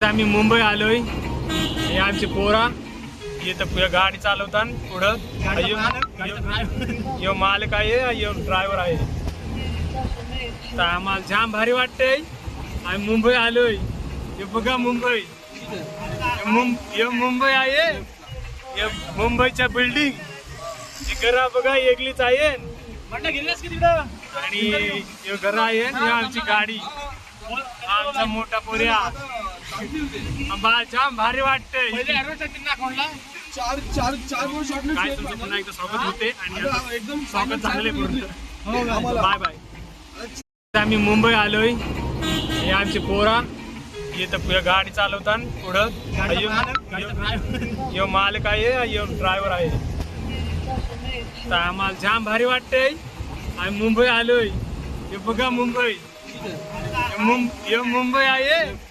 आम्ही मुंबई आलोय. हे आमचे पोरा इथं गाडी चालवतात. पुढं यो मालक आहे, यो ड्रायव्हर आहे. तर आम्हाला जाम भारी वाटतंय. आम्ही मुंबई आलोय. हे बघा मुंबई, हे मुंबई आहे. हे मुंबईच्या बिल्डिंग, हे घरा बघा एकलीच आहे. आणि हे घर आहे, ही आमची गाडी, आमचा मोठा पोऱ्या. जाम भारी वाटतंय. काय तुमचं पुन्हा एकदा स्वागत होते आणि एकदम स्वागत झालेलं पूर्ण. Bye bye. आम्ही मुंबई आलोय. हे आमचे पोरा इथं गाडी चालवतात. पुढं यो मालक आहे, यो ड्रायव्हर आहे. तर आम्हाला जाम भारी वाटतंय. आम्ही मुंबई आलोय. हे बघा मुंबई, हे मुंबई आहे.